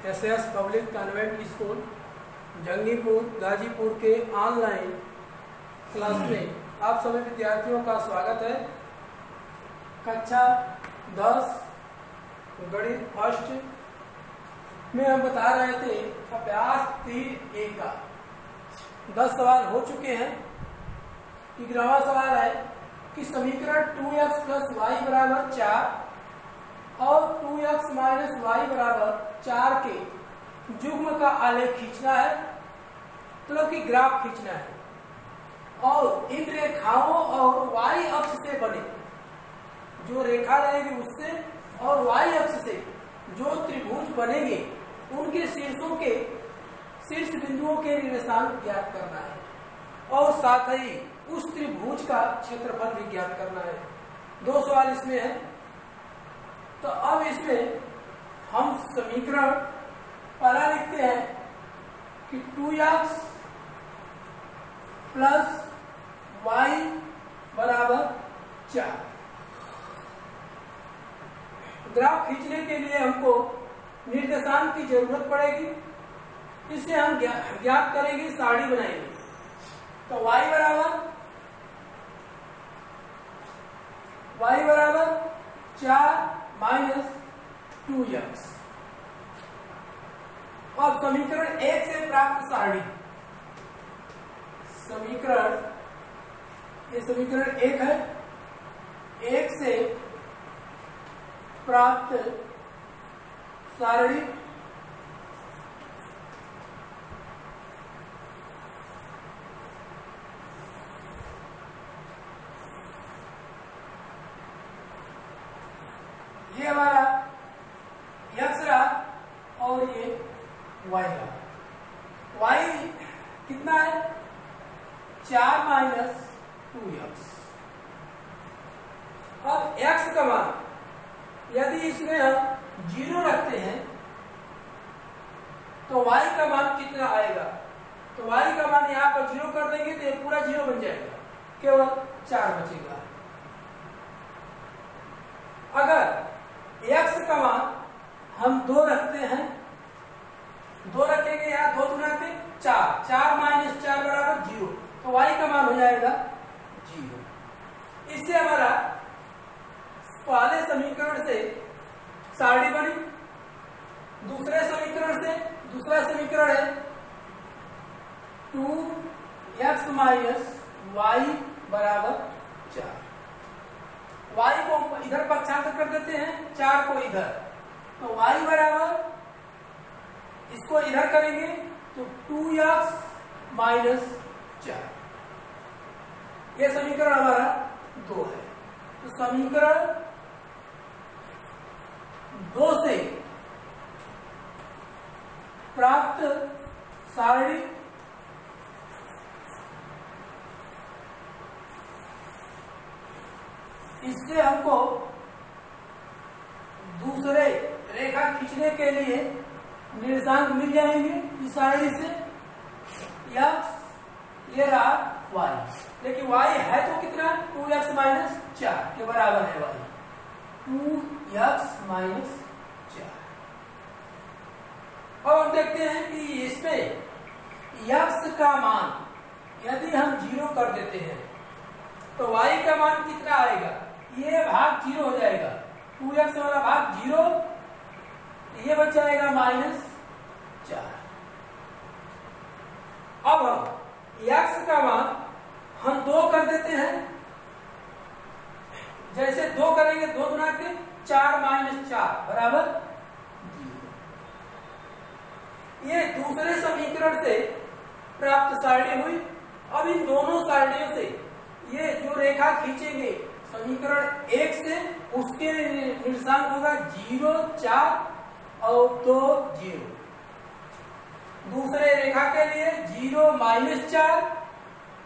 SS public convent school Jangipur Ghazipur के online class में आप सभी विद्यार्थियों का स्वागत है। कक्षा 10 गणित फर्स्ट में हम बता रहे थे अभ्यास 3A का 10 सवाल हो चुके हैं। 11वां सवाल है कि समीकरण 2x + y = 4 और 2x - y = 4 के युग्म का आलेख खींचना है, मतलब कि ग्राफ खींचना है। और इन रेखाओं और y अक्ष से बने जो रेखा रहेगी उससे और y अक्ष से जो त्रिभुज बनेंगे उनके शीर्षों के शीर्ष बिंदुओं के निर्देशांक ज्ञात करना है और साथ ही उस त्रिभुज का क्षेत्रफल भी ज्ञात करना है। 2 सवाल इसमें है। तो अब इसमें हम समीकरण पहला लिखते हैं कि 2x + y = 4। ग्राफ खींचने के लिए हमको निर्देशांक की जरूरत पड़ेगी। इससे हम ज्ञात करेंगे, सारणी बनाएंगे। तो y = 4 - 2x। अब समीकरण 1 से प्राप्त सारणी, ये समीकरण 1 है। 1 से प्राप्त सारणी ये हमारा x रहा और ये y रहा। y कितना है? 4 - 2x। अब x का मान यदि इसमें हम 0 रखते हैं तो y का मान कितना आएगा? तो y का मान यहाँ पर 0 कर देंगे तो ये पूरा 0 बन जाएगा, केवल 4 बचेगा। अगर x का मान हम 2 रखते हैं, 2 रखेंगे यहाँ 2 गुना के 4, 4 - 4 = 0, तो y का मान हो जाएगा 0। इससे हमारा पहले समीकरण से सारणी बनी। दूसरे समीकरण से दूसरा समीकरण है 2x - y = 4। y को इधर पक्षांतर कर देते हैं, 4 को इधर, तो y बराबर इसको इधर करेंगे तो 2x - 4। यह समीकरण हमारा 2 है। तो समीकरण 2 से प्राप्त सारणी इससे हमको दूसरे रेखा खींचने के लिए निर्देशांक मिल जाएंगे इस सारणी से। ये रहा y, लेकिन y है तो कितना? 2x - 4 के बराबर है y। 2x - 4। अब हम देखते हैं कि इसमें x का मान यदि हम 0 कर देते हैं तो y का मान कितना आएगा? ये भाग 0 हो जाएगा, 2x वाला भाग 0, ये बच जाएगा -4। अब हम x का मान हम 2 कर देते हैं। जैसे 2 करेंगे 2 गुना के 4 - 4 = 0। ये दूसरे समीकरण से प्राप्त सारणी हुई। अब इन दोनों सारणियों से ये जो रेखा खींचेंगे समीकरण 1 से, उसके निर्देशांक होगा 0, 4 और 2, 0। दूसरे रेखा के लिए 0 - 4,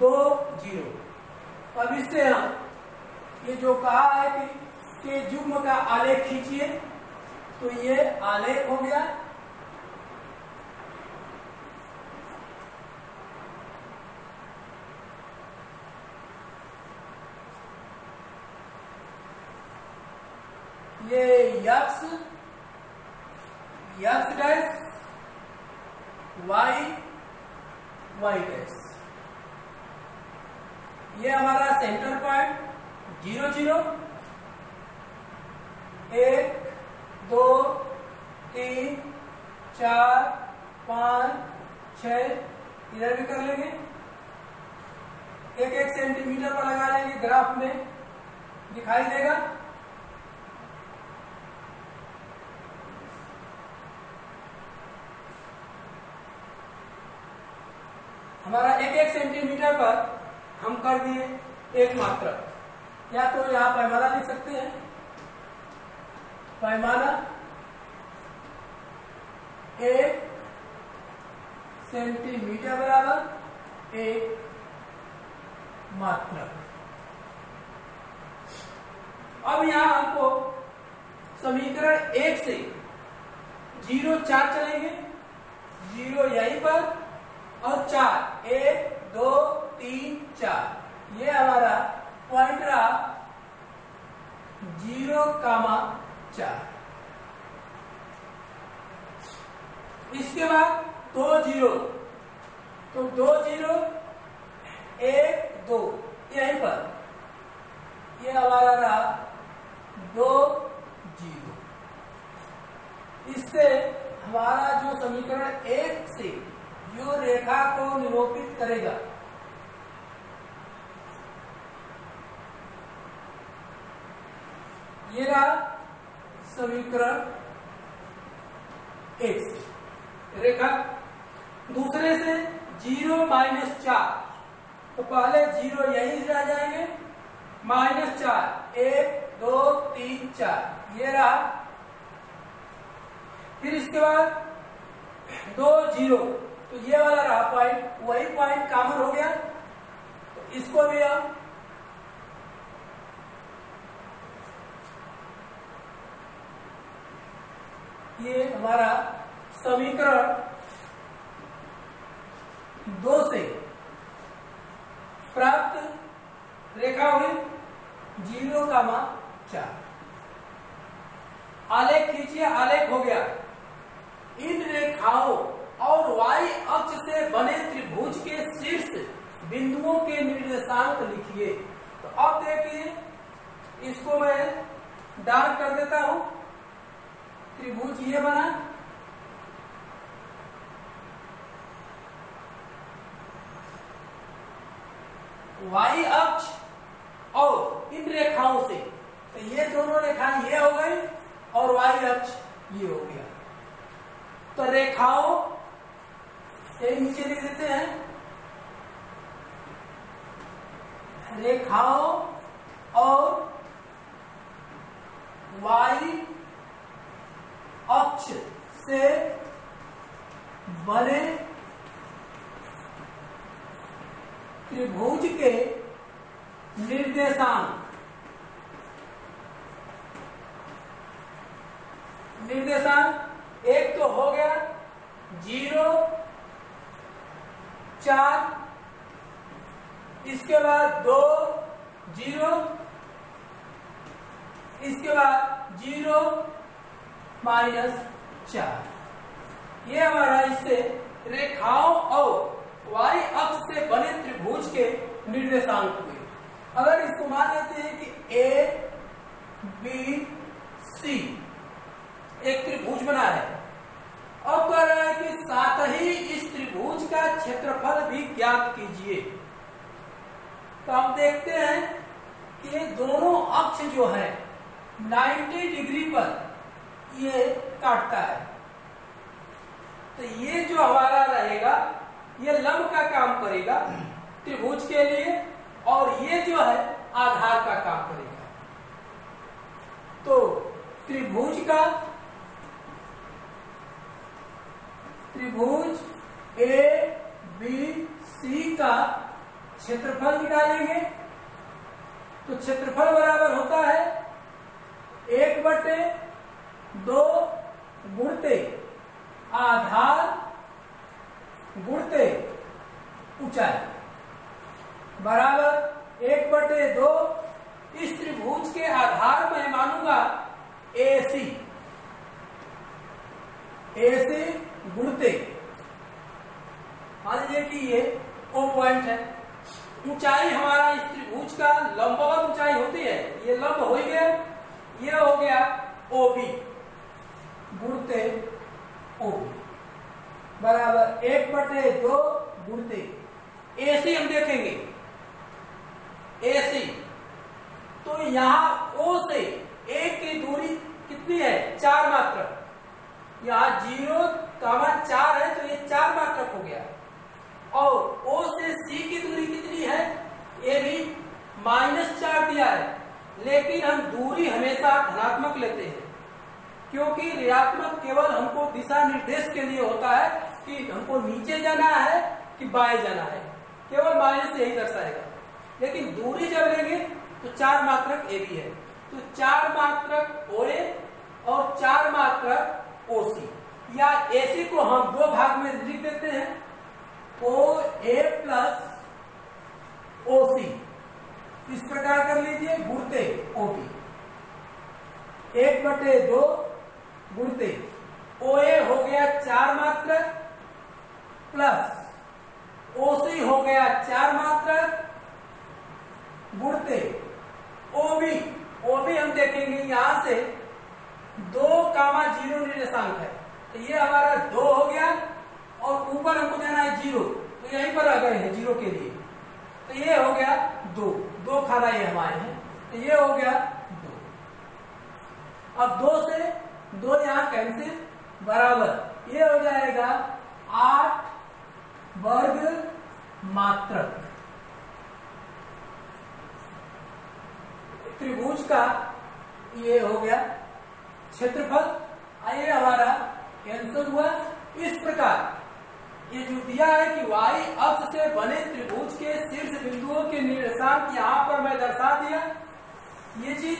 2, 0। अब इससे हम ये जो कहा है कि युग्म का आलेख खींचिए, तो ये आलेख हो गया। ये x dash y y dash. ये हमारा सेंटर पॉइंट 0 0, 1 2 3 4 5 6, इधर भी कर लेंगे, 1 सेंटीमीटर पर लगा लेंगे, ग्राफ में दिखाई देगा। हमारा 1 सेंटीमीटर पर हम कर दिए 1 मात्रक, या तो यहां पैमाना लिख सकते हैं, पैमाना 1 सेंटीमीटर बराबर 1 मात्रक। अब यहां हमको समीकरण 1 से 0 4 चलेंगे, 0 यहीं पर और 4, 1 2 3 4, ये हमारा पॉइंट रहा 0,4। इसके बाद 2 0, तो 2 0 1 2, यहीं पर ये हमारा रहा 2 0। इससे हमारा जो समीकरण 1 से जो रेखा को निरूपित करेगा, ये रहा समीकरण 1 से रेखा। दूसरे से 0 -4, तो पहले 0 यहीं रह जाएंगे, -4 1 2 3 4, ये रहा। फिर इसके बाद 2 0, तो ये वाला रहा पॉइंट, वही पॉइंट कॉमन हो गया, तो इसको भी हम ये हमारा समीकरण 2 से प्राप्त रेखा हुई 0,4। आलेख खींचिए, आलेख हो गया। इन रेखाओं और वाई अक्ष से बने त्रिभुज के शीर्ष बिंदुओं के निर्देशांक लिखिए। तो अब देखिए, इसको मैं डार्क कर देता हूं। त्रिभुज ये बना, वाई अक्ष और इन रेखाओं से, तो ये दोनों रेखाएं ये हो गई और वाई अक्ष ये हो गया। तो रेखाओं से नीचे लिख देते हैं, रेखाओं और वाई अक्ष से बने त्रिभुज के निर्देशांक, एक तो हो गया 0 4, इसके बाद 2 0, इसके बाद 0 -4। ये हमारा इससे रेखाओं और वाई अक्ष से बने त्रिभुज के निर्देशांक हुए। अगर इसको मान लेते हैं कि ए बी सी एक त्रिभुज बना है, अब कह रहा है कि साथ ही इस त्रिभुज का क्षेत्रफल भी ज्ञात कीजिए। तो हम देखते हैं कि ये दोनों अक्ष जो है 90 डिग्री पर ये काटता है, तो ये जो हमारा रहेगा ये लंब का काम करेगा त्रिभुज के लिए, और ये जो है आधार का काम करेगा। तो त्रिभुज ए बी सी का क्षेत्रफल निकालेंगे। तो क्षेत्रफल बराबर होता है 1/2 गुणते आधार गुणते ऊंचाई बराबर 1/2। इस त्रिभुज के आधार में मानूंगा AC गुणते पॉइंट है। ऊंचाई हमारा इस त्रिभुज का लंबवत ऊंचाई होती है, ये लंब हो गया, ये हो गया ओबी गुणते ओबी बराबर 1/2 गुणते एसी। हम देखेंगे एसी, तो यहां ओ से ए की दूरी कितनी है? 4 मात्रक। यहां 0,4 है तो ये 4 मात्रक हो गया। और ओ से सी की दूरी कितनी है? ये भी -4 दिया है, लेकिन हम दूरी हमेशा धनात्मक लेते हैं, क्योंकि ऋणात्मक केवल हमको दिशा निर्देश के लिए होता है कि हमको नीचे जाना है कि बाएं जाना है, केवल माइनस यही दर्शाएगा। लेकिन दूरी जब लेंगे तो 4 मात्रक ए भी है, तो 4 मात्रक ओए और 4 मात्रक ओसी, या एसी को हम 2 भाग में लिख देते हैं, ओ ए प्लस ओसी, इस प्रकार कर लीजिए, गुणते ओबी 1/2 गुणते ओए हो गया 4 मात्रक प्लस ओसी हो गया 4 मात्रक गुणते ओबी। ओबी हम देखेंगे यहां से 2,0 निर्देशांक है, तो ये हमारा 2 हो गया, और ऊपर हमको जाना है 0, तो यहीं पर आ गए हैं 0 के लिए, तो ये हो गया 2 खाना ये हमारे हैं, तो ये हो गया 2। अब 2 से 2 यहां कैंसिल, बराबर ये हो जाएगा 8 वर्ग मात्रक। त्रिभुज का ये हो गया क्षेत्रफल। आइए हमारा आंसर हुआ इस प्रकार। ये जो दिया है कि y अक्ष से बने त्रिभुज के शीर्ष बिंदुओं के निर्देशांक यहां पर मैं दर्शा दिया ये चीज,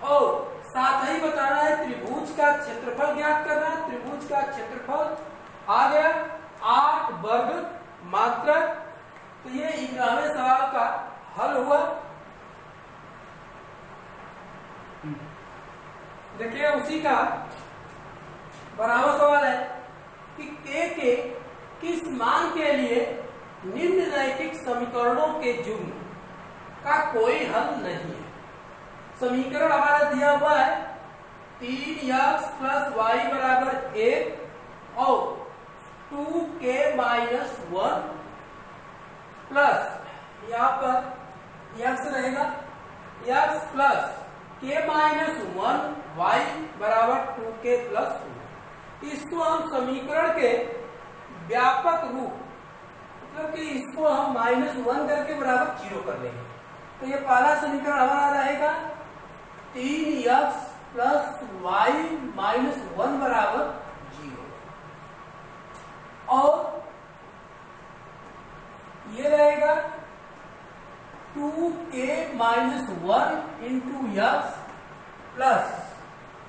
और साथ ही बताना है त्रिभुज का क्षेत्रफल ज्ञात करना। त्रिभुज का क्षेत्रफल आ गया 8 वर्ग मात्रक। तो ये 11वें सवाल का हल हुआ। देखिए उसी का बराबर सवाल है कि के किस मान के लिए निम्न रैखिक समीकरणों के जुग्म का कोई हल नहीं है। समीकरण हमारा दिया हुआ है 3x + y = 1 और 2k - 1 प्लस यहाँ पर x रहेगा x plus k - 1 y = 2k + 1। इसको हम समीकरण के व्यापक रूप, मतलब कि इसको हम -1 करके बराबर 0 कर लेंगे। तो ये पहला समीकरण हमारा रहेगा 3x + y - 1 = 0, और ये रहेगा 2k - 1 × x plus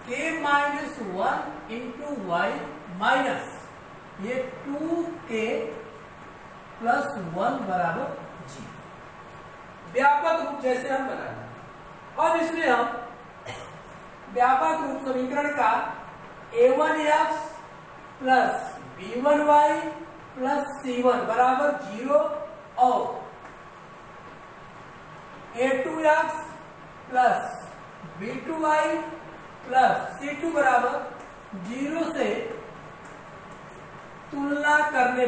k - 1 × y minus ये 2k + 1 = 0। व्यापक रूप जैसे हम बनाएंगे। अब इसमें हम व्यापक रूप समीकरण का a1x + b1y + c1 = 0 और a2x + b2y + c2 = 0 से तुलना करने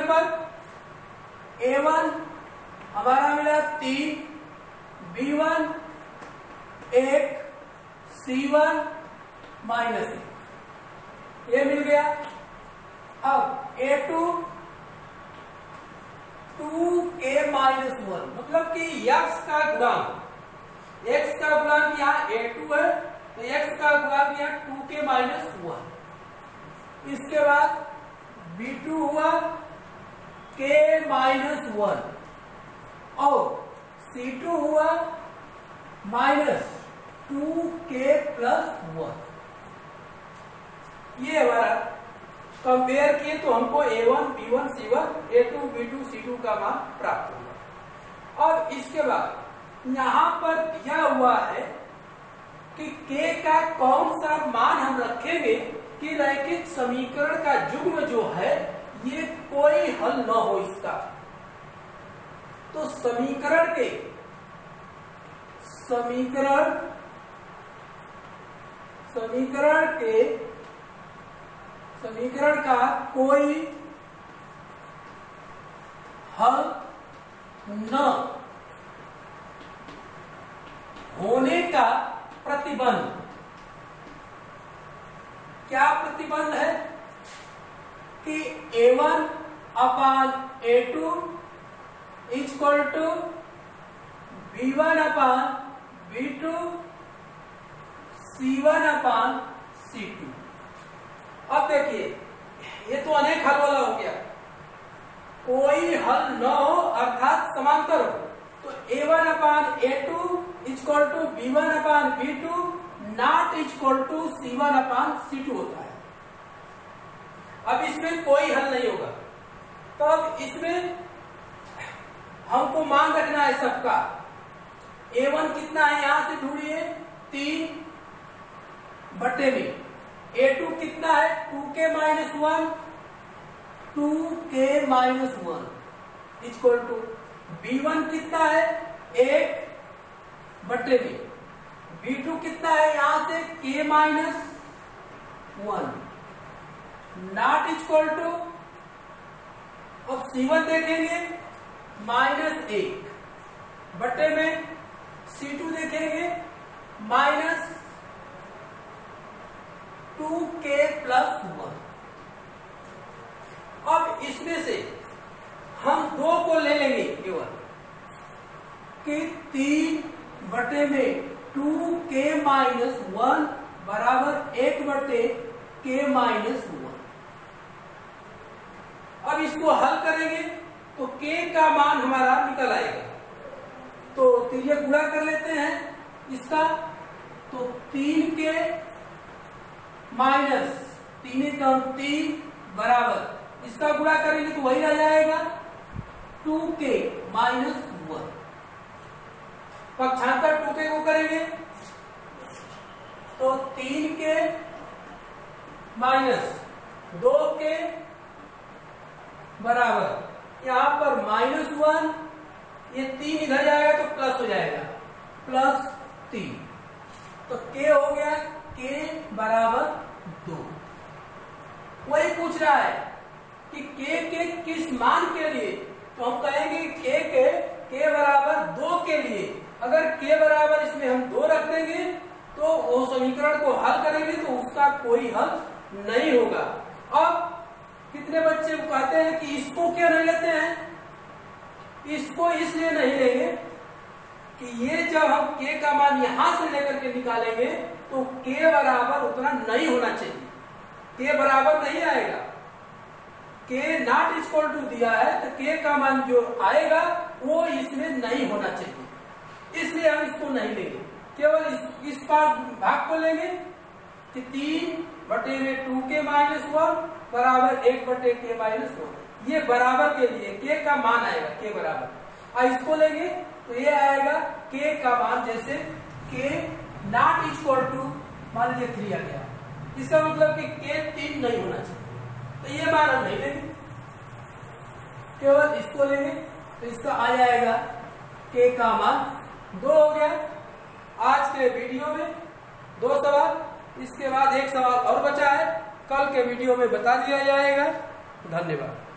पर a1 हमारा मिला 3, b1 1, c1 -1, ये मिल गया। अब a2 2k - 1, मतलब कि x का गुणांक यहाँ a2 है, तो x का गुणांक यहाँ 2k - 1। इसके बाद b2 हुआ k - 1 और c2 हुआ -2k + 1। ये हमारा कंपेयर किए तो हमको a1 b1 c1 a2 b2 c2 का मान प्राप्त हुआ। और इसके बाद यहाँ पर दिया हुआ है कि k का कौन सा मान हम रखेंगे कि रैखिक समीकरण का युग्म जो है ये कोई हल न हो इसका। तो समीकरण का कोई हल न होने का प्रतिबंध, क्या प्रतिबंध है कि A1 upon A2 equal to B1 upon B2 C1 upon C2। अब देखिए ये तो अनेक हल वाला हो गया, कोई हल न हो अर्थात समांतर हो, तो A1 upon A2 equal to B1 upon B2 not equal to C1 upon C2 होता है। अब इसमें कोई हल नहीं होगा, तो अब इसमें हमको मान रखना है सबका। A1 कितना है यहां से ढूंढिए 3 बटे में, A2 कितना है 2k minus 1 equal to B1 कितना है 1 बटे में, B2 कितना है यहां से k minus 1 not equal to, अब C1 देखेंगे -1 बटे में C2 देखेंगे -2k प्लस 1। अब इसमें से हम 2 को ले लेंगे केवल कि 3 बटे में 2k माइनस 1 बराबर 1 बटे k माइनस 1। अब इसको हल करेंगे तो k का मान हमारा निकल आएगा, तो ये गुणा कर लेते हैं इसका, तो 3k माइनस 3 बराबर इसका गुणा करेंगे तो वही रह जाएगा 2k माइनस 1। पक्षांतर 2k को करेंगे तो 3k माइनस 2k बराबर यहां पर -1, ये 3 इधर जाएगा तो प्लस हो जाएगा +3, तो k हो गया k बराबर 2। वही पूछ रहा है कि k के किस मान के लिए, तो हम कहेंगे k बराबर 2 के लिए। अगर k बराबर इसमें हम 2 रख देंगे तो वो समीकरण को हल करेंगे तो उसका कोई हल नहीं होगा। अब कितने बच्चे कहते हैं कि इसको क्यों नहीं लेते हैं, इसको इसलिए नहीं लेंगे कि ये जब हम k का मान यहां से लेकर के निकालेंगे तो k बराबर उतना नहीं होना चाहिए, k बराबर नहीं आएगा, k नॉट इक्वल टू दिया है तो k का मान जो आएगा वो इसमें नहीं होना चाहिए, इसलिए हम इसको नहीं लेंगे, केवल इस भाग को लेंगे कि 3 बटे में 2k माइनस 1 बराबर 1 बटे k माइनस 1। ये बराबर के लिए k का मान आएगा k बराबर, और इसको लेंगे तो ये आएगा k का मान, जैसे k नॉट इक्वल टू मान लीजिए 3 आ गया, इसका मतलब कि k 3 नहीं होना चाहिए, तो ये मान हम नहीं लेंगे, केवल इसको लेंगे तो इसका आ जाएगा k का मान 2 हो गया। आज के वीडियो में 2 सवाल, इसके बाद एक सवाल और बचा है, कल के वीडियो में बता दिया जाएगा। धन्यवाद।